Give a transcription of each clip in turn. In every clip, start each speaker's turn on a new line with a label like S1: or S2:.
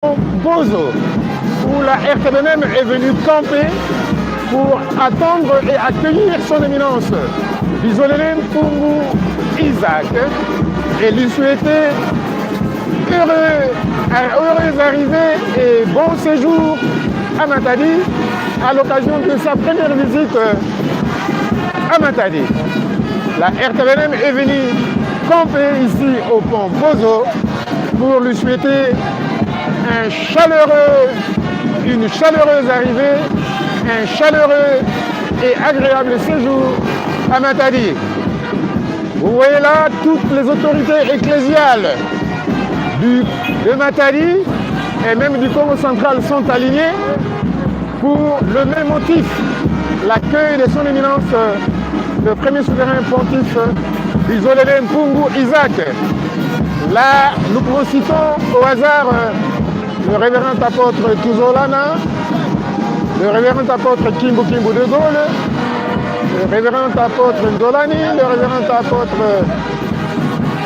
S1: Bozo, où la RTBM est venue camper pour attendre et accueillir son éminence Bizolele Mpungu Isaac et lui souhaiter heureuse arrivée et bon séjour à Matadi à l'occasion de sa première visite à Matadi. La RTBM est venue camper ici au pont Bozo pour lui souhaiter une chaleureuse arrivée, un chaleureux et agréable séjour à Matadi. Vous voyez là, toutes les autorités ecclésiales de Matadi et même du Congo central sont alignées pour le même motif, l'accueil de son éminence, le premier souverain pontife Bizolele Mpungu Isaac. Là, nous pouvons citer au hasard le révérend apôtre Tuzolana, le révérend apôtre Kimbu de Gaulle, le révérend apôtre Ndolani, le révérend apôtre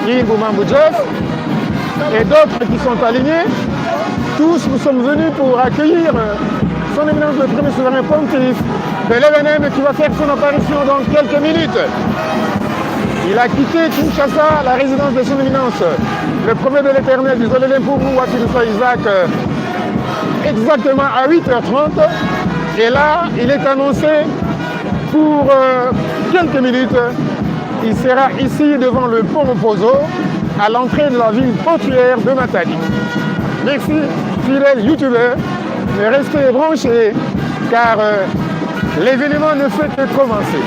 S1: Kimbu Jeff et d'autres qui sont alignés. Tous nous sommes venus pour accueillir son éminence le premier souverain pontife de l'EVNM qui va faire son apparition dans quelques minutes. Il a quitté Kinshasa, la résidence de son éminence, le premier de l'éternel du Bizolele Mpungu Isaac, exactement à 8h30. Et là, il est annoncé pour quelques minutes. Il sera ici devant le pont Bozo, à l'entrée de la ville portuaire de Matadi. Merci, fidèles youtubeurs, mais restez branchés, car l'événement ne fait que commencer.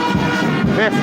S1: Merci.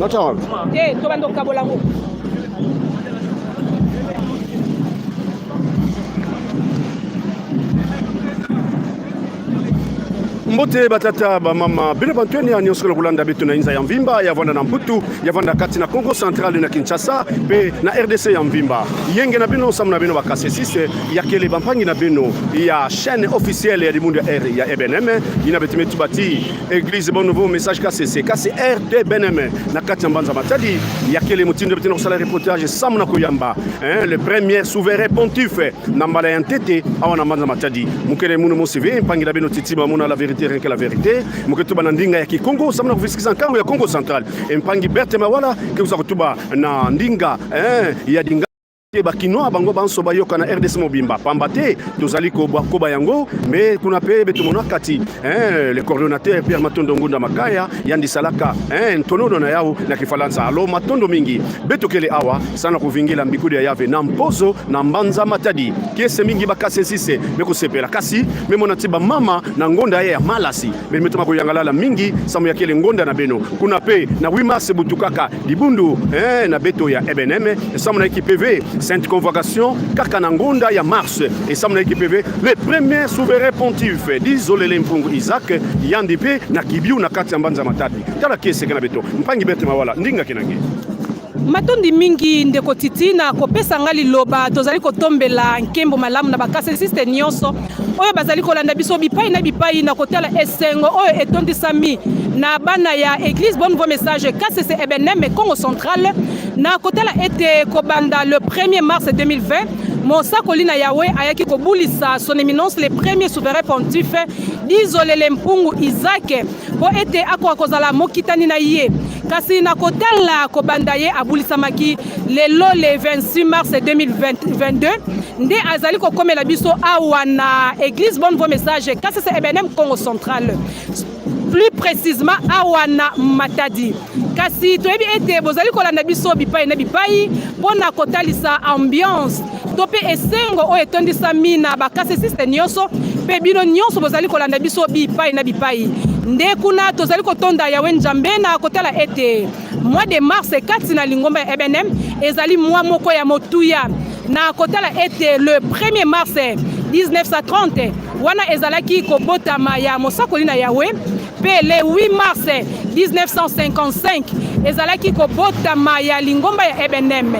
S2: Natama.
S3: To bando kabolango.
S2: Mbote batata ba mama bino bantweni ya nyosolo kulanda bitu na inza ya Mvimba ya vanda na Mputu ya vanda kati na Congo Central na Kinshasa pe na RDC ya Mvimba yenge na bino samu na bino bakase sise ya kele bampangi na bino ya chaîne officielle ya dimundu ya EBNM ina betime tubati église bon nouveau message KCC KCR BNM na kati mbanza matadi ya kele mutindo betino sala reportage samu na kuyamba le premier souverain pontife na mbala ya ntete awana mbanza matadi mukele muno mosive mpangi na bino titiba muna la vérité rien que la vérité muketuba na ndinga ya Kikongo samna kufisikisa nkango ya Congo Central mpangi Berthe Mawala ke uzakutuba na ndinga ya dinga bakinoa bango banso bayoka na RDC mobimba pambate tozali koba yango mais kuna pe beto monakati le coordonnateur Pierre Matondo Ngunda Makaya yandi salaka ntonono na yao na kifalansa alo matondo mingi beto kele awa sana kuvingila mbikudi ya yave na mpozo na mbanza matadi kiese mingi bakase sise beko sepela kasi memona tiba mama na ngonda ya malasi bemetoma koyangalala mingi samu ya kele ngonda na beno kuna pe na 8 mars butukaka dibundu na beto ya EBNM samu na PV Sainte Convocation Kakanangonda ya mars et samna PV le premier souverain pontife d'Isolé Mpungu Isaac yandipe na kibiu na kati ya mbanza matadi tala kese kana beto mpangi Berthe Mawala ndinga kinange
S3: matondi mingi ndeko titi na kopesa ngali loba tozali kotombela nkembo malamu na bakase siste nyonso oyo bazali kolanda biso bipai na kotala esengo oyo etondisami na bana ya église bon nouveau message KCC EBNM Congo Central na kotala ete kobanda le 1er mars 2020 Mosakoli na Yahweh ayaki kobulisa son éminence le premier souverain pontife d'Isolé Mpungu Isaac po ete akwa kozala mokitani na ye kasi na kotala kobanda ye abulisamaki lelo le 26 mars 2022 nde azali kokomela biso awa na église bon nouveau message KCC EBNM Congo Central plus précisément awana matadi kasi toyebi ete bozali kolanda biso bipai na bipai pona kotalisa ambiance tope esengo o etondisami na bakase siste nyonso pe bino nyonso bozali kolanda biso bipai na bipai nde kuna tozali kotonda Yahweh Nzambe na kotala ete mois de mars kati na lingomba ya EBNM ezali mois moko ya motuya na kotala ete le 1er mars 1930 wana ezalaki kobotama ya mosakoli na Yahweh pe le 8 mars 1955 ezalaki kobotama ya lingomba ya EBNM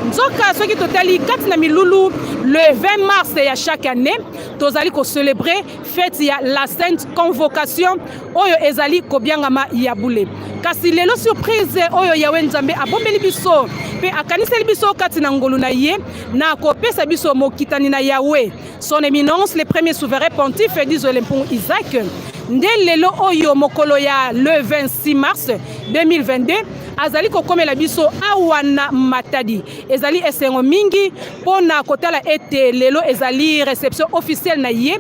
S3: nzoka soki totali kati na milulu le 20 mars ya chaque année tozali ko célébrer fête ya la Sainte Convocation oyo ezali kobiangama ya bule kasi lelo surprise oyo Yahweh Nzambe abombeli biso pe akaniseli biso kati na ngolu na ye na kopesa biso mokitani na Yahweh son éminence le premier souverain pontife d'Isolé Mpungu Isaac nde lelo oyo mokolo ya le 26 mars 2022 azali kokomela biso awana matadi ezali esengo mingi pona kotala ete lelo ezali réception officielle na ye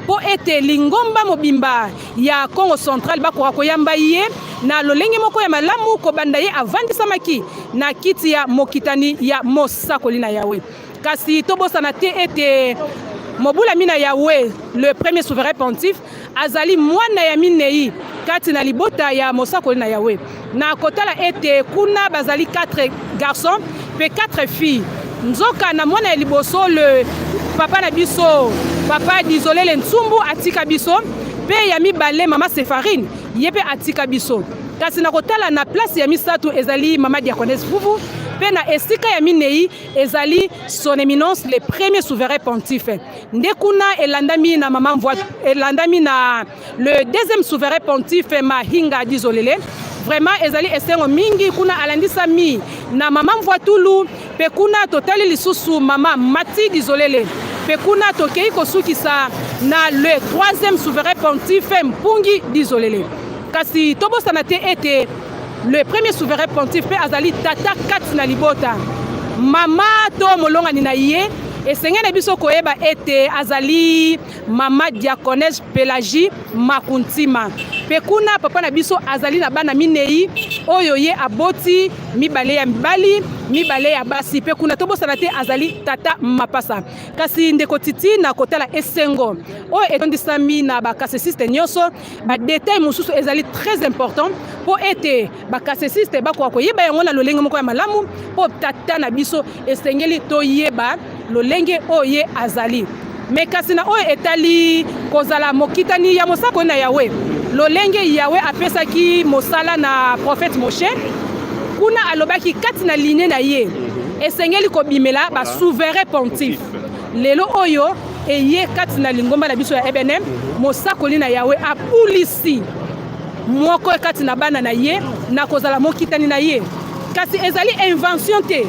S3: po ete lingomba mobimba ya Congo Central bakoka koyamba ye na lolenge moko ya malamu kobanda ye avandisamaki na kiti ya mokitani ya mosakoli na Yahweh kasi tobosana te ete mobula mina Yahweh le premier souverain pontife azali mwana ya minei kati na libota ya mosakoli na Yahweh na kotala ete kuna bazali 4 garçons pe 4 filles nzoka na mwana ya liboso le papa na biso papa d'Isolé Ntsumbu atika biso pe ya mibale mama Sefarine yepe atika biso kasi na kotala na place ya misatu ezali mama Diaconesse Vuvu pe na esika ya minei ezali son éminence le premier souverain pontife nde kuna elandami na mama Mvoatu elandami na le deuxième souverain pontife Mahinga d'Isolé vraiment ezali esengo mingi kuna alandisami na mama Mvoatulu pe kuna totali lisusu mama Mati d'Isolé pe kuna tokei kosukisa na le troisième souverain pontife Mpungi d'Isolé kasi tobosana te ete le premier souverain pontife azali tata kati na libota mama to molongani na ye esengene biso koyeba ete azali mama Diaconesse Pélagie Makuntima pe kuna papa na biso azali na bana minei oyo ye aboti mibale ya mibali mibale ya basi pe kuna tobosana te azali tata mapasa kasi ndeko titi na kotala esengo oyo etondisami na bakasesiste nyonso badetail mosusu ezali très important po ete bakasesiste bakoka koyeba yango na lolenge moko ya malamu po tata na biso esengeli toyeba lolenge oyo ye azali me kasi na oyo etali kozala mokitani ya mosako na Yawe lolenge Yawe apesaki mosala na prophète Moshe kuna alobaki kati na ligne na ye esengeli kobimela ba souverain pontife lelo oyo eye kati na lingomba na biso ya Ebenem mosakoli na Yawe apulisi moko kati na bana na ye na kozala mokitani na ye kasi ezali invention te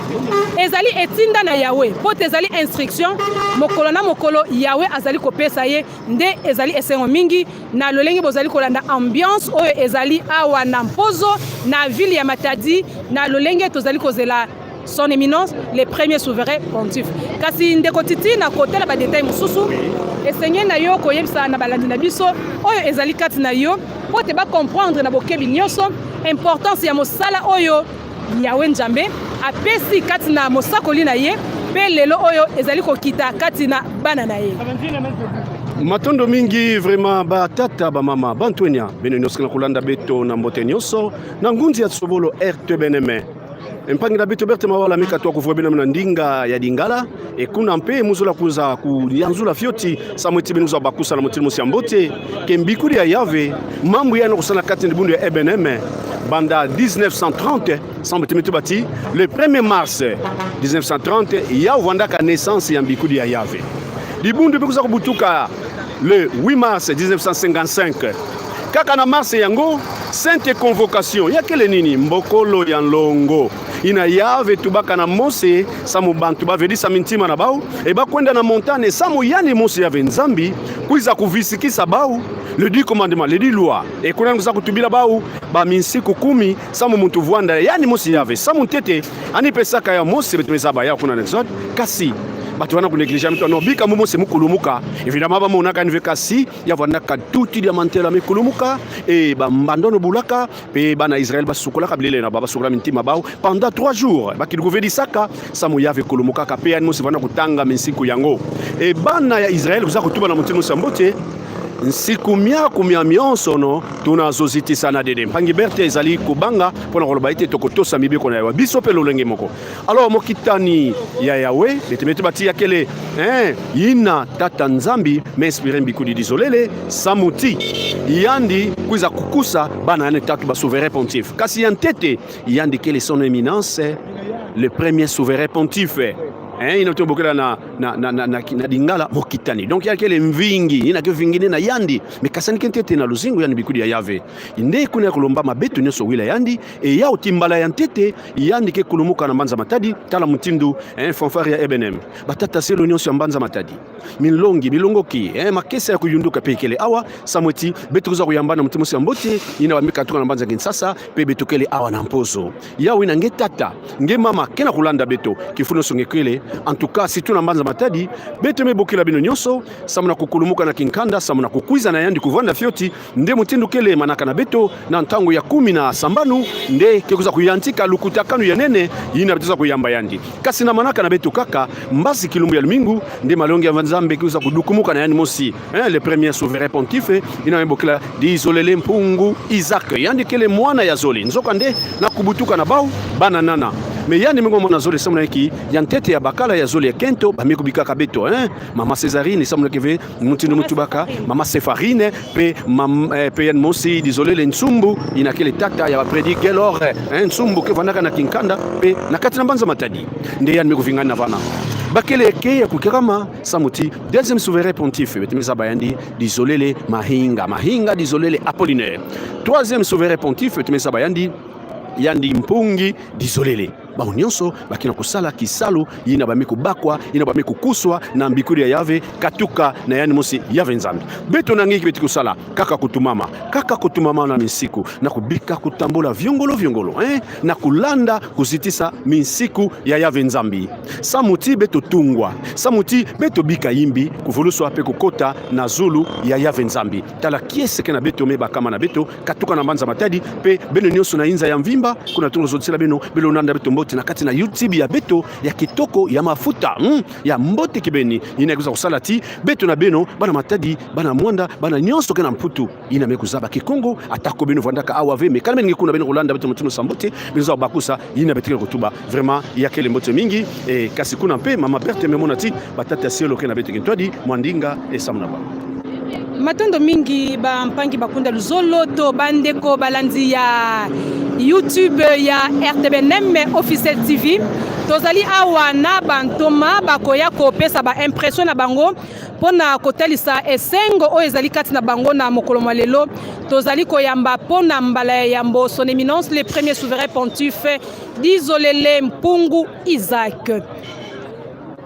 S3: ezali etinda na Yawe po ezali instruction mokolo na mokolo Yawe azali kopesa ye nde ezali esengo mingi na lolenge bozali kolanda ambiance oyo ezali awa na mpozo na ville ya Matadi na lolenge tozali kozela son éminence les premiers souverains pontifes kasi ndeko titi na kotela ba détail mususu esengeli na yo koyebisa na balandi na biso oyo ezali kati na yo po te ba comprendre na bokebi nyonso importance ya mosala oyo Yawe Nzambe apesi kati na mosakoli na ye pe lelo oyo ezali kokita kati na bana na ye
S2: matondo mingi vraiment batata bamama bantwenya beno nyonso na kolanda beto na mbote nyonso na ngunzi ya tsobolo RTBNM mpangi na beto berte mawala mika to kuvua bena na ndinga ya dingala e kuna mpe muzula kuza kuyanzula fioti samweti benu za bakusa na motimo siambote kembikuri ya Yave mambu yana kusana kati ndibundu ya EBNM banda 1930 samweti bati le 1er mars 1930 ya wandaka naissance ya mbikuri ya Yave dibundu bekuza kubutuka le 8 mars 1955 kaka na mars yango sainte convocation ya kele nini mbokolo ya longo ina Yave tubaka na mose samu bantu bavedisa mintima na bau e bakwenda na montagne samu yani mose Yave Nzambi kuiza kuvisikisa bau le 10 commandement le 10 loi e kuna kuza kutubila bau ba minsiku 10 samu muntu vuanda yani mose Yave samu tete ani pesaka ya mose betumeza ba ya kuna n'exode kasi batu wana kunegliger mtu no bika mumo se mukulumuka évidemment ba monaka nive kasi ya vanda ka tuti ya mantela mikulumuka et ba mbandono bulaka pe bana Israël ba sukola kabilele na baba sukola mintima bao pendant 3 jours ba kilgovedi saka samu Yave kulumuka ka pe ani vanda kutanga minsiku yango et bana ya Israël kuza kutuba na mutimo sambote nsiku miako mia mionso no tunazoziti sana dede mpangi berte ezali kubanga pona koloba ite tokotosa mibeko na yawa biso pe lolenge moko alors mokitani ya Yawe betemete bati ya kele yina tata Nzambi m'inspire mbikudi dizolele samuti yandi kuiza kukusa bana ane tatu ba souverain pontife kasi yantete yandi kele son éminence le premier souverain pontife ina tobokela na dingala mokitani donc ya kele mvingi ina ke vingine na yandi mekasani kentete na luzingo yani bikudi ya Yave inde kuna kulomba mabeto nyoso wila yandi e ya otimbala yantete yandi ke kulumuka na Mbanza Matadi tala mutindu fanfare ya EBNM batata selo nyoso ya Mbanza Matadi milongoki makesa ya kuyunduka pekele awa samweti beto kuza kuyamba na mutimo sambote ina bamika tuka na Mbanza Kinshasa pe betokele awa na mpozo yawe na ngetata nge mama kena kulanda beto kifuno songekele en tout cas si tu na Mbanza Matadi beto mebokela bino nyonso samuna kukulumuka na kinkanda samuna kukuiza na yandi kuvanda fioti nde mutindu kele manaka na beto na ntango ya 10 na sambanu nde kekuza kuyantika lukutakanu ya nene yina betiza kuyamba yandi kasi na manaka na beto kaka mbasi kilumbu ya lumingu nde malongi ya Nzambe kekuza kudukumuka na yani mosi le premier souverain pontife ina mebokela dizolele mpungu Isaac yandi kele mwana ya zoli nzoka nde na kubutuka na bau bana nana me yani mingo mona zoli samuna ki yantete ya bakala ya zoli ya kento bamikubika kabeto mama Césarine samuna keve mutino mutubaka mama Séfarine pe pe yan mosi dizolele nsumbu ina kele tata ya predi gelor nsumbu ke vanaka na kinkanda pe na kati na Mbanza Matadi nde yani mikuvingana na vana bakele ke ya kukirama samuti deuxième souverain pontife betemeza bayandi dizolele mahinga dizolele Apollinaire troisième souverain pontife betemeza bayandi yandi mpungi dizolele bao nyonso bakina kusala kisalo yina bamiko bakwa yina bamiko kuswa na mbikuri ya yave katuka na yani mosi yave nzambi beto na ngiki beti kusala kaka kutumama na misiku na kubika kutambula viongolo na kulanda kuzitisa misiku ya yave nzambi samuti beto tungwa samuti beto bika yimbi kuvuluswa ape kukota na zulu ya yave nzambi tala kiese kena beto meba kama na beto katuka na mbanza matadi pe beno nyonso na inza ya mvimba kuna tungo zotsila beno nanda beto mboti na kati na YouTube ya beto ya kitoko ya mafuta ya mbote kibeni ina kuza kusala ti beto na beno bana matadi bana mwanda bana nyonso kena mputu ina mekuzaba kikongo atako beno vandaka awave me kalme ngikuna beno kulanda beto mtuno sambote beno bakusa ina betike kutuba vraiment ya kele mbote mingi kasi kuna mpe mama Berthe memonati batata sielo kena beto kintwadi mwandinga esamna ba
S3: matondo mingi ba mpangi bakunda luzolo to bandeko balanzi ya YouTube ya RTBNM officiel TV tozali awa na bantoma bakoya kopesa ba impression na bango pona kotalisa esengo o ezali kati na bango na mokolo malelo tozali koyamba pona mbala ya yambo son éminence le premier souverain pontife Dizolele Mpungu Isaac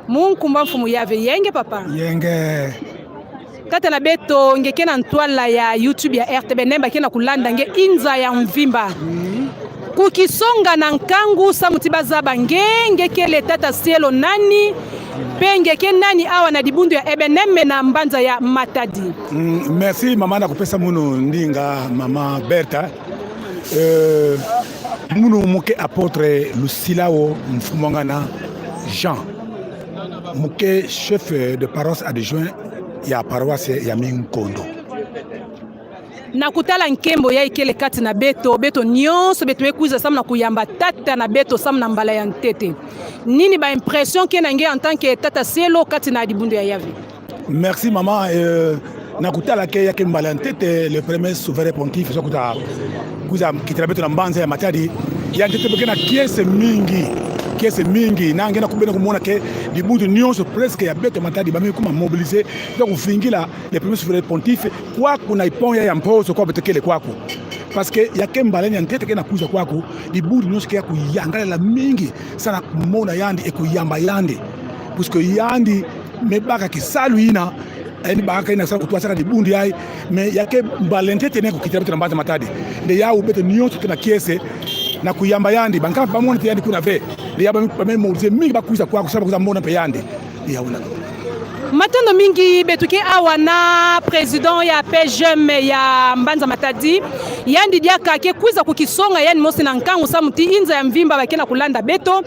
S3: munkumba mfumu yave yenge papa
S4: yenge
S3: kata na beto ngeke na ntwala ya YouTube ya RTBNM bakena kulanda nge inza ya mvimba kukisonga na nkangu samutiba zaba ngeke le tata sielo nani pengeke nani awa na dibundu ya EBNM na mbanza ya Matadi.
S4: Merci mama na kupesa muno ndinga mama Bertha muno muke apôtre Lucilao Mfumangana Jean muke chef de paroisse adjoint ya paroisse ya Minkondo
S3: na kutala nkembo ya ikele kati na beto nyonso beto ekuiza samna kuyamba tata na beto samna mbala ya ntete nini ba impression ke nange en tant que tata selo kati na dibundu ya yave.
S4: Merci maman na kutala ke yake mbala ya ntete le premier souverain pontife so kuza kitala beto na mbanza ya Matadi ya ntete bekena kiese mingi na ngena kubena kumona ke dibundu nyonso presque ya beto Matadi ba kuma mobiliser donc ufingila le premier souverain pontife kwa kuna iponya ya mpozo kwa betekele kwako parce que yake mbaleni ntete kena kuza kwako dibundu nyonso ke kuyangala la mingi sana kumona yandi ekuyamba yandi puisque yandi mebaka kisalu ina eni baka ina sa kutwa saka dibundu yai me yake mbaleni ntete ne kukitira beto na mbanza Matadi de ya beto nyonso kena kiese na kuyamba yandi banka pamona te yandi kuna ve de yaba mobiliser mingi bakuza kwako sababu kuza mbona pe yandi ya una
S3: matondo mingi betuke awa na president ya PGM ya mbanza Matadi yandi diaka ke kuza kukisonga yani mosi na nkangu samuti inza ya mvimba bakena kulanda beto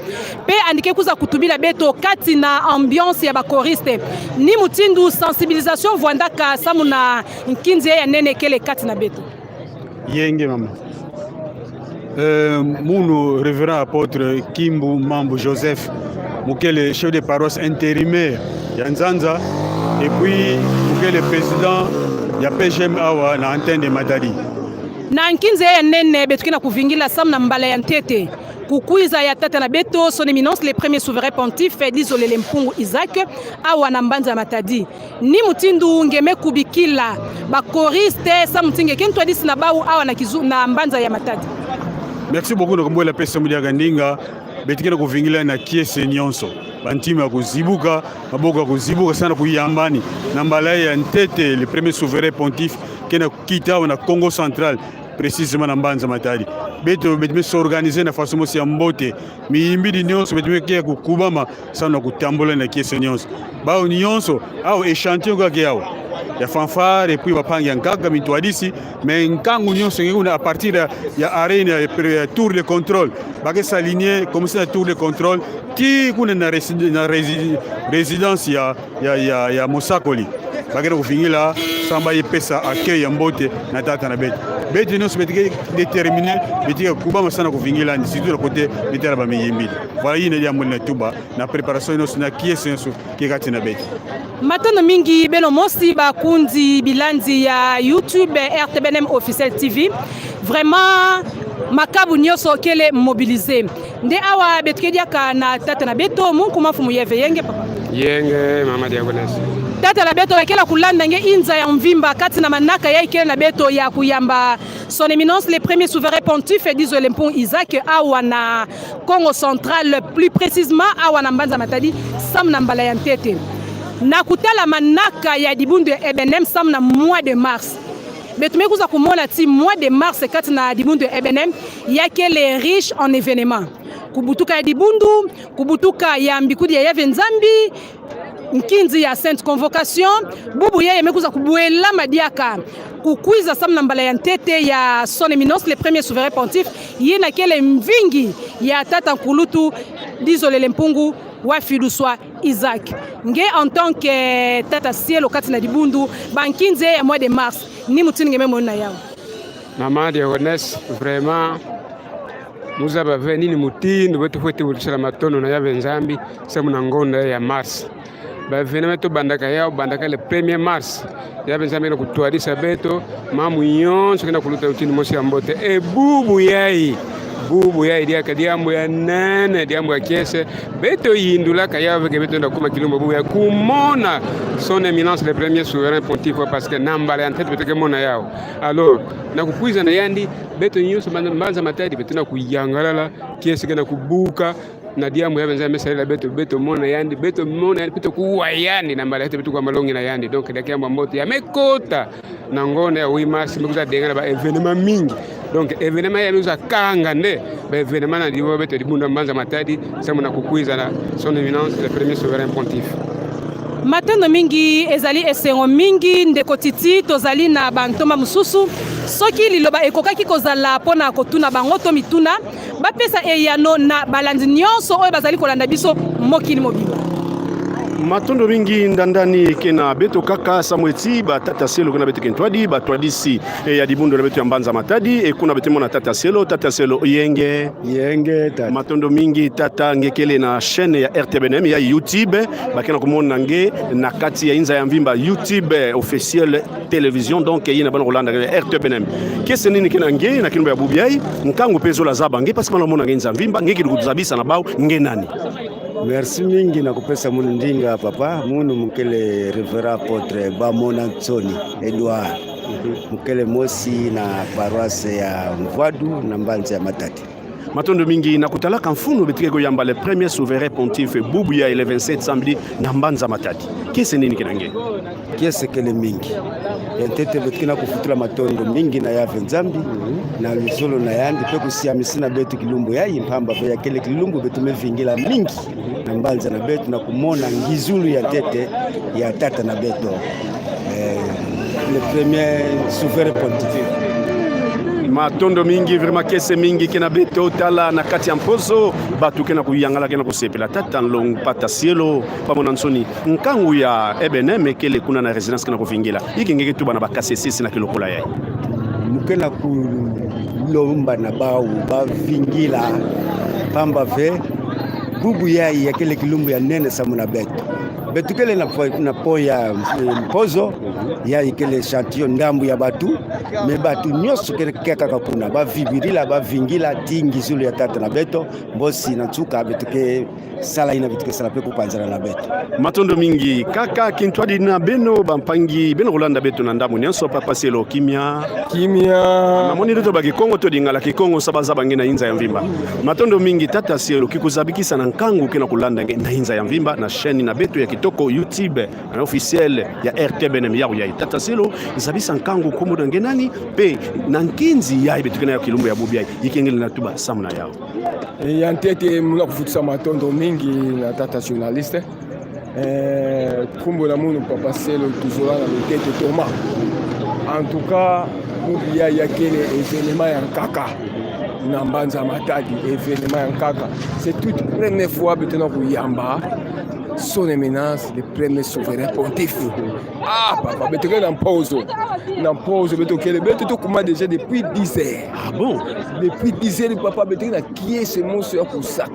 S3: pe andike kuza kutubila beto kati na ambiance ya bakoriste ni mutindu sensibilisation vwandaka samu na nkinzi ya nene kele kati na beto
S5: yenge mama Mouno révérend apôtre Kimbu Mambu Joseph Mukele chef de paroisse intérimaire ya Nzanza et puis Mukele président ya PGM awa na antenne de Matadi
S3: na nkinze ya nene betukina kuvingila samna mbala ya ntete kukuiza ya tata na beto son éminence le premier souverain pontife Dizolele Mpungu Isaac awa na mbanza Matadi ni mutindu ngeme kubikila bakoriste samutinge kentwa disi na bau awa na kizu na mbanza ya Matadi.
S5: Merci beaucoup de la pesa mudia gandinga betikena kuvingila na kiese nyonso bantima kuzibuka maboka kuzibuka sana kuyambani na mbala ya ntete le premier souverain pontife kena kita na Congo central précisément na mbanza Matadi beto betime s'organiser na façon mosi ya mbote miyimbidi nyonso betime kia kukubama sana kutambola na kiese nyonso bao nyonso au échantillon kwa kiao ya fanfare et puis bapangi nkaka mitwadisi mais nkangu nyonso nguna à partir ya arena ya tour de contrôle bakesa ligne comme ça tour de contrôle ti kuna na résidence ya Mosakoli bakera kufingila samba yepesa accueil ya mbote na tata na beto nyonso betike déterminé betike kubama sana kufingila surtout le côté betera ba miyimbi voilà yine ya mona tuba na préparation nyonso na kiese nyonso kikati na beto
S3: matondo mingi belo mosi bakundi bilanzi ya YouTube RTBNM officiel TV vraiment makabu nyonso kele mobiliser nde awa betukediaka na tata na beto munku mafumu yeve yenge papa
S1: yenge mama Diagones
S3: tata na beto bakela kulanda nge inza ya mvimba kati na manaka ya ikele na beto ya kuyamba son éminence le premier souverain pontife Dizo Lempong Isaac awa na Congo central, plus précisément awa na Mbanza Matadi sam na mbala ya ntete na kutala manaka ya dibundu ebenem sam na mois de mars betume kuza kumona ti mois de mars kati na dibundu ebenem yake les riches en événements kubutuka ya dibundu kubutuka ya mbikudi ya yave nzambi nkinzi ya sainte convocation bubu yeye mekuza kubuela madiaka kukwiza samna mbala ya ntete ya son éminence le premier souverain pontife yena kele mvingi ya tata nkulutu Dizo Lempong wa Filuswa Isaac nge en tant que tata cielo kati na dibundu bankinze ya mois de mars ni mutini ngeme mona yao
S1: mama Diagones vraiment muza bave nini mutindo betu fwete bulisala matono na yave nzambi semu na ngonda ya mars bavena beto bandaka yao bandaka le 1er mars yave nzambi na kutuarisa beto mamu yonso kena kuluta utini mosi ya mbote bubu yai diaka diambo ya nene diambo ya kiese beto yindula kaya veke beto ndakuma kilombo bubu ya kumona son éminence le premier souverain pontife parce que nambala ya ntete beto kemona yao alors na kukuiza na yandi beto nyuso Mbanza Matadi beto na kuyangalala kiese kena kubuka na diambo ya benza mesa beto mona yandi beto kuwa yandi nambala ya beto kwa malongi na yandi donc dakiambo mbote ya mekota na ngone ya 8 mars mekuza dengana ba événement mingi donc événement ya miuza kanga nde ba événement na diwo beto dibunda Mbanza Matadi samu na kukuiza na son éminence le premier souverain pontife
S3: matendo mingi ezali esengo mingi ndeko titi tozali na bantoma mususu soki liloba ekokaki kozala pona kotuna bango to mituna bapesa eyano na balandi nyonso oyo bazali kolanda biso mokili mobimba
S2: matondo mingi ndandani kena beto kaka samweti ba tata selo kuna beto kentwadi ba twadisi ya dibundo na beto ya Mbanza Matadi e kuna beto mona tata selo yenge tata. Matondo mingi tata ngekele na chaîne ya RTBNM ya YouTube bakena kumona nge na kati ya inza ya mvimba YouTube officiel télévision donc yina bana Rolanda RTBNM kese nini kena nge na kinbo ya bubiai nkangu pezo la zaba nge parce que mona ngenza mvimba nge kuduzabisa na bao nge nani.
S6: Merci mingi na kupesa munu ndinga papa munu mukele Reverend Apotre Bamona Tsoni Edouard mukele mosi na paroisse ya Mvwadu na Mbanza Matadi
S2: matondo mingi na kutalaka mfuno betike koyamba le premier souverain pontife bubu ya le 27 samedi na Mbanza Matadi kese nini kinange
S6: kese kele mingi yantete betkina kufutula matondo mingi na yave nzambi na lusolo na yandi pe kusiamisina betu kilumbu ya impamba pe ya kele kilumbu betu mevingila mingi na Mbanza na betu na kumona ngizulu ya tete ya tata na beto le premier souverain pontife
S2: matondo mingi vraiment kese mingi kena beto tala na kati ya mpozo batu kena kuyangala kena kusepela tata long pata cielo pamona nsoni nkangu ya ebenem kele kuna na résidence kena kuvingila ikingeke tu bana bakase sisi na kilokola yai
S6: mukena kulomba na bawu bavingila pamba ve bubu yai ya kele kilumbu ya nene samuna betu kele na poya mpozo ya ikele chantillon ndambu ya batu me batu nyoso kele kaka kuna bavibirila bavingila tingi zulu ya tata na beto mbosi na tsuka betuke sala ina betuke sala pe kupanzana na beto
S2: matondo mingi kaka kintwadi na beno bampangi beno Rolanda beto na ndamu nyanso papa selo kimia na moni ndoto baki Kongo to dingala ki Kongo sabaza bangena inza ya mvimba matondo mingi tata selo kikuzabikisa na nkangu kena kulanda na inza ya mvimba na chaîne na beto ya kitoko YouTube na officiel ya RTBNM ya tata selo zabisa nkangu komodo ngenani pe na nkinzi ya betukena ya kilumbu ya bubi yikengele na tuba samuna yao
S7: yantete muna kufutisa matondo mingi na tata journaliste kumbo la munu papa selo toujours na tete Thomas en tout cas bubi ya kele événement ya kaka na Mbanza Matadi événement ya kaka c'est toute première fois betena kuyamba son éminence le premier souverain pontife. Ah papa, mais tu es en pause. En pause, mais tu commences déjà depuis 10 heures.
S2: Ah bon?
S7: Depuis 10 heures, papa, mais tu es qui est ce monstre pour ça?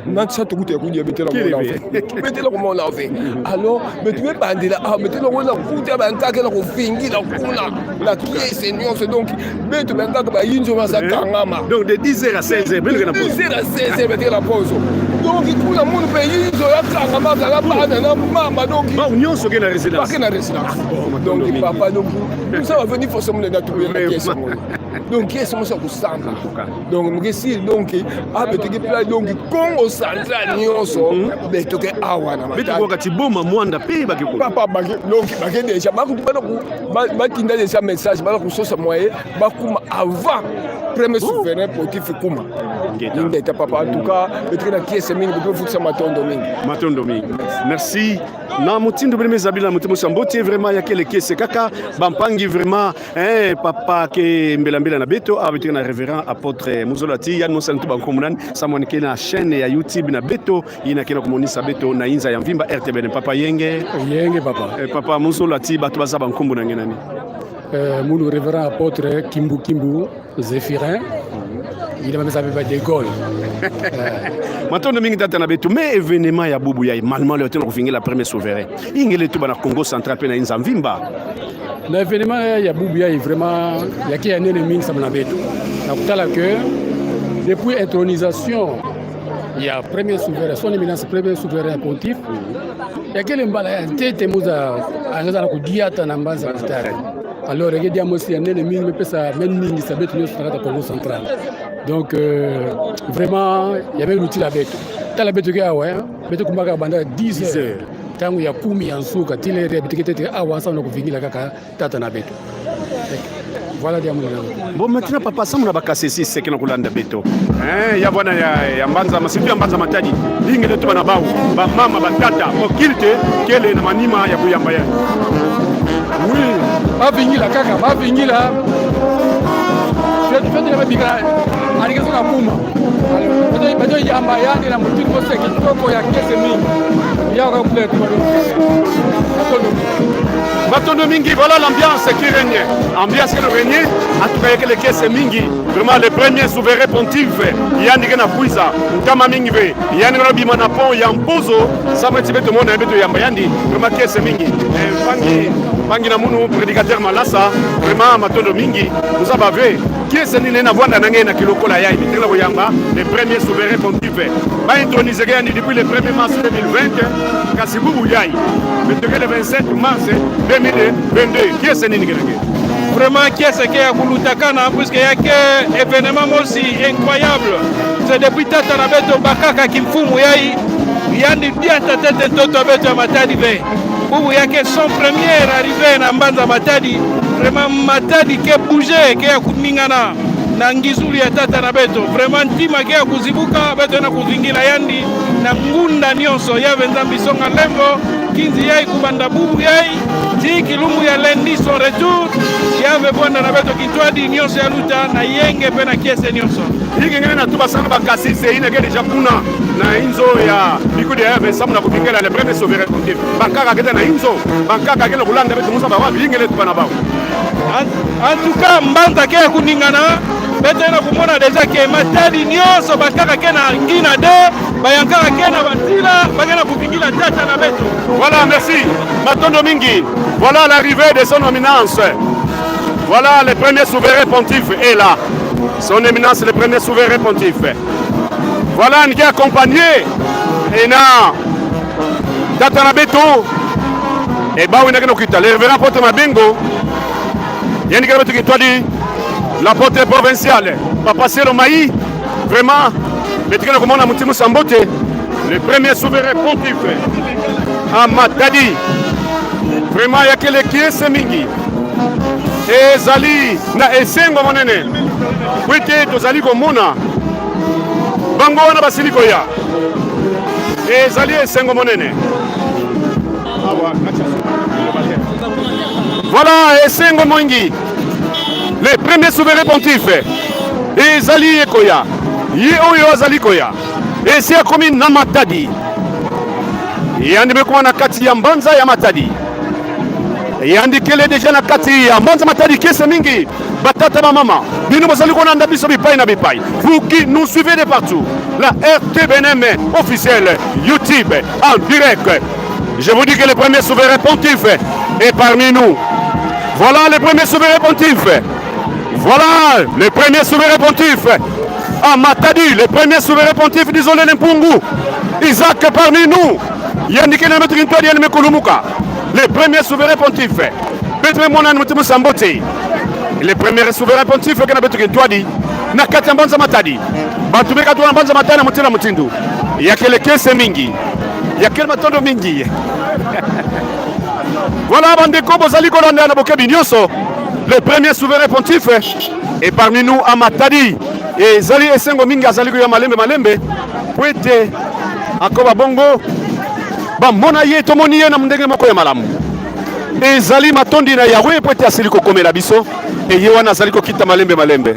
S7: Non, ça te coûte un coup de mettre là comment on a fait. Alors, mais tu es pas là. Ah, mais tu es là, on a coûté un cas qui a fini la couna. La qui est seigneur, c'est donc, mais tu m'as dit que il y a une kangama.
S2: Donc de 10h à 16h, mais
S7: de 10h à 16h, mais tu es la pause. Donc, tout le monde paye une kangama, ça va pas dans maman. Donc,
S2: on se gagne la résidence.
S7: Pas la résidence. Donc, papa, donc, tout ça va venir forcément de notre pièce. Donc, qui est ce monsieur pour ça? Donc, si donc, ah, mais tu es donc, Congo central, nyonso, mais tu es awana.
S2: Mais tu vois que tu boma mwanda pays baki ko.
S7: Papa baki, donc baki déjà, baki déjà message, baki so sa moyen, baki avant premier souverain pontife kuma. Ngeta papa, en tout cas, le train qui est semaine, vous pouvez faire matin domingue.
S2: Matin domingue. Merci. Na mutindo bele zabila mutimo sambote vraiment ya kele kese kaka bampangi vraiment papa ke mbela na beto avec na révérend apôtre Muzolati ya no santu bankomunani samonike na chaîne ya YouTube na beto ina kena kumonisa beto na inza ya mvimba RTBN papa yenge
S8: papa
S2: papa Muzolati batu baza bankombu na ngenani
S8: mulu révérend apôtre Kimbu Zéphirin il a même ça pas d'école.
S2: Maintenant mingi data na betu mais événement ya bubu ya malma le temps ko la premier souverain. Ingele tu bana Congo central pe na Nzamvimba.
S8: L'événement ya bubu ya vraiment ya ki ya nene mingi ça na betu. Na kutala que depuis intronisation il y a premier souverain son éminence premier souverain pontife. Ya kele mbala ya tete muza angaza na kudiata na mbanza kutara. Alors regarde moi si ya nene mingi me pesa même mingi ça betu yo strata Congo central. Donc vraiment il y avait l'outil avec tala betu ke awa betu kumaka banda 10 heures tangu ya 10 ya nsuka tile betu awa sana kuvingila kaka tata na betu voilà dia mwana
S2: bon maintenant papa ça mona bakase si c'est que na kulanda beto ya bwana ya mbanza masitu ya mbanza matadi ingele tu bana bawo ba mama ba tata okilte kele na manima ya kuyamba ya
S8: oui bavingila kaka bavingila fete ya bigara aligezo na kuma bato yamba yani na mutiko kose kitoko ya kese mingi ya ka kule
S2: Batondo mingi, voilà l'ambiance qui règne. Ambiance qui règne, en tout cas que les caisses mingi, vraiment le premier souverain pontife, Yann Gena Puiza, Kama Mingive, Yann Rabi Manapo, Yampozo, ça va être tout le monde, Yambayandi, vraiment caisse mingi. Bangi Namunu, prédicateur Malassa, vraiment Matondo mingi, vous avez qui est ce n'est pas na kiloko la yaï, le premier souverain pontife. Va introniser depuis le 1er mars 2020, Kassibou Yaï, le 27 mars 2022. Qui est ce n'est pas
S9: vraiment qui est ce qui est Kulutakana, puisqu'il y a un événement aussi incroyable. C'est depuis Tatanabeto Bakaka Kimfumu Yaï, Yandi Diata Tete Toto Beto Matadi Ve. Où il y a son premier arrivé à Mbanza Matadi, vraiment Matadi qui a bougé, qui a Kumingana, Nangizuli à Tatanabeto, vraiment Tima qui a Kuzibuka, Beto na Kuzingira Yandi, Nangunda Nyonso, Yavenzambi Songa Lembo, Kinzi Yai Kubanda Bubu Yai, Tiki Lumu ya Lendi son retour, Yave Bwanda Nabeto Kitwadi Nyonso ya Luta, na Yenge Pena Kiese Nyonso.
S2: Hiki ngene natuba sana bakasi se ine gele jakuna na inzo ya bikude ya vesamu na kupingela le premier souverain pontife. Bankaka kete na inzo, bankaka kele kulanda betu musa bawa bingele tuba na bawo.
S9: En tout cas Mbanza ke kuningana beto na kumona deja ke Matadi Nyonso bankaka ke na ngina de bayankaka ke na batila bagena kupingila tata na beto.
S2: Voilà, merci. Matondo mingi. Voilà l'arrivée de son éminence. Voilà le premier souverain pontife est là. Son éminence, le premier souverain pontife. Voilà qui est accompagné. Et na Tatanabeto. Et Bawina Kenokita, le révérend apôtre Mabengo. Yann Garabeto qui toi dit l'apôtre provincial. Papa Selo Maï. Vraiment, le premier souverain pontife. Amatadi. Vraiment, il y a quelqu'un qui est semingi. Et Zali, na esengo monene. Wite to Zali komona. Bango na basiliko ya. Et Zali esengo monene. Voilà esengo mongi. Le premier souverain pontife. Et Zali ekoya. Ye oyo Zali koya. Et c'est comme Namatadi. yandi mekuwa na kati ya Mbanza ya Matadi yandi kele deja na kati ya Mbanza Matadi kese mingi batata ba mama bino bozali ko nanda biso bipai na bipai vous qui nous suivez de partout la RTBNM officielle YouTube en direct. Je vous dis que le premier souverain pontife est parmi nous. Voilà le premier souverain pontife. Voilà le premier souverain pontife. À Matadi, le premier souverain pontife d'Isolé Lempungu. Isaac parmi nous. Yannick Nametrintoa Yannick Kolumuka. Le premier souverain pontife. Petre Monan Mutimu Sambote. Le premier souverain pontife qui n'a pas été toadi. Nakati Mbanza Matadi. Batumeka tu Mbanza Matadi na Mutina Mutindu. Yakele kese mingi. Yakele matondo mingi. Voilà Bandeko Bozali Kolanda na Bokebi Nyonso. Le premier souverain pontife est parmi nous à Matadi. Et Zali Esengo Minga Zali ya Malembe Malembe. Poete akoba bongo. Ba mona ye tomoni ye na ndenge moko ya malamu. Et Zali matondi na Yahweh poete asili ko komela biso. Et ye wana Zali ko kita Malembe Malembe.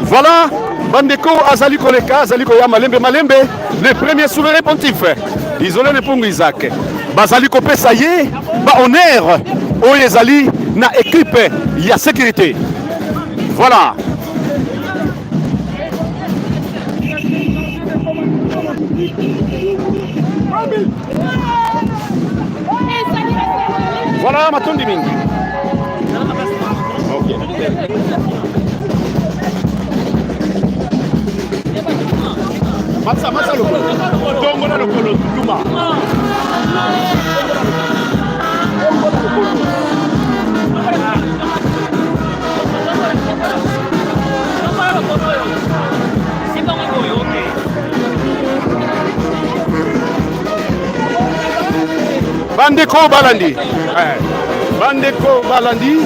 S2: Voilà Bandeko Azali Koleka Azali ko ya Malembe Malembe. Le premier souverain pontife. Isolé Lempungu Isaac. Bazali ko pesa ye ba honneur oyezali na équipe ya sécurité. Voilà. Voilà matondi mingi. OK. Masa lokolo. Tongo na lokolo tuma. Bandeko Balandi. Bandeko Balandi.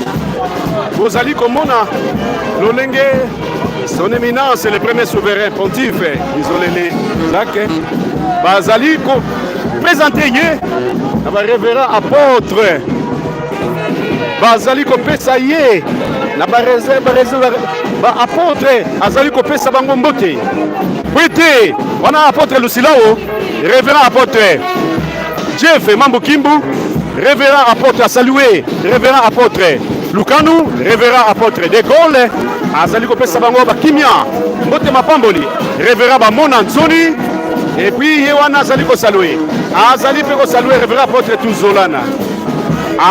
S2: Bozali komona lolenge son éminence le premier souverain pontife Isolé Jacques bazali ko présenter ye na révérend apôtre bazali ko pesa ye na ba apôtre azali ko pesa bango mbote wete wana apôtre Lusilao révérend apôtre Jeff Mambo Kimbu révérend apôtre salué révérend apôtre Lukanu révérend apôtre de Gaulle azali ko pesa bango ba kimia mbote mapamboli révérend ba Mona Nzoni et puis yewana azali ko salué azali pe ko salué révérend apôtre Tuzolana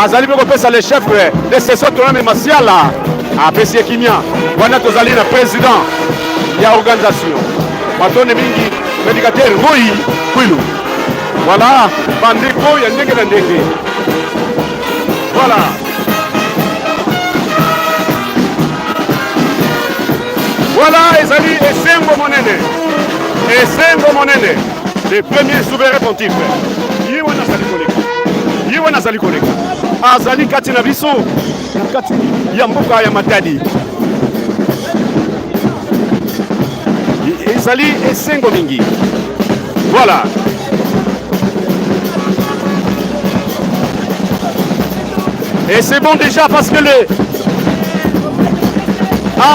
S2: azali pe ko pesa le chef de Seso Toname Masiala apesi kimia wana tozali na président ya organisation matone mingi prédicateur Roy Kwilu. Voilà bandeko ya ndenge na ndenge. Voilà. Voilà, Ezali Esengo Monene. Esengo Monene, le premier souverain pontife. Yewana Zali Koleka. Yewana Zali Koleka. Azali kati na biso, kati ya mboka ya Matadi. Ezali Esengo mingi. Voilà. Et c'est bon déjà parce que le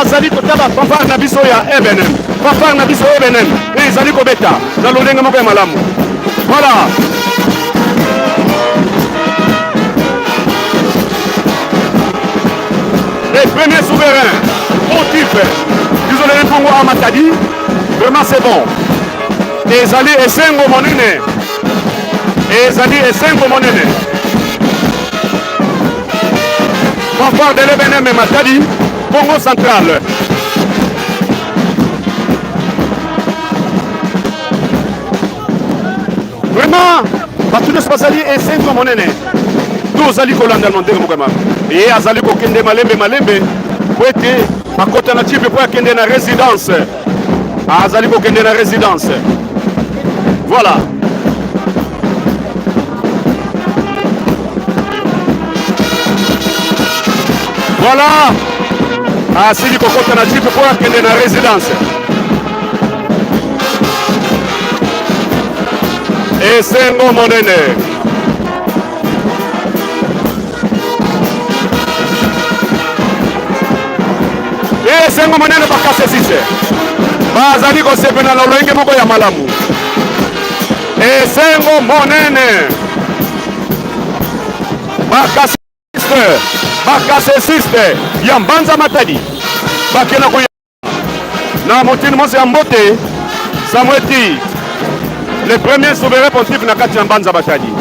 S2: Azali Kotaba Pafar Nabiso ya Ebenem. Pafar Nabiso Ebenem. Et Zali Kobeta. Dans l'Olenga Moka Malamu. Voilà. Les premiers souverains pontifes Isolé Lempungu à Matadi. Vraiment c'est bon. Et Zali Esengo Monene. Et Zali Esengo Monene. Pafar de l'Ebenem et Matadi. Congo central. Vraiment, Batunes Basali et Sengo Monene. Tous Ali Kolanda Mondego Mokama. Et Azali Kokende Malembe Malembe. Pouete, Makota Native pour Kende na résidence. Azali Kokende na résidence. Voilà. Voilà. Asili Kokota Native pour Kende na résidence. Et Sengo Monene. Et Sengo Monene Bakase Sise. bazali kosepela na lolenge moko ya malamu. Esengo monene bakasesiste ya Mbanza Matadi bakena koya na motini mosi ya mbote Samweti le premier souverain pontife na kati ya Mbanza Matadi.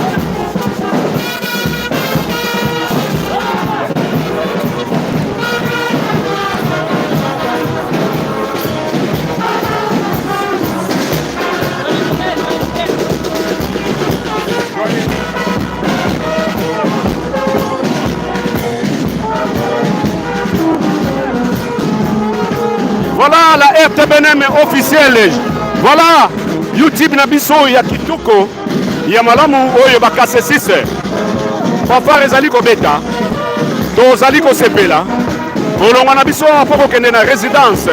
S2: Voilà la RTBNM officielle. Voilà YouTube na biso ya kitoko ya malamu oyo bakase 6. Papa ezali kobeta. Tozali kosepela. Bolonga na biso apoko kende na résidence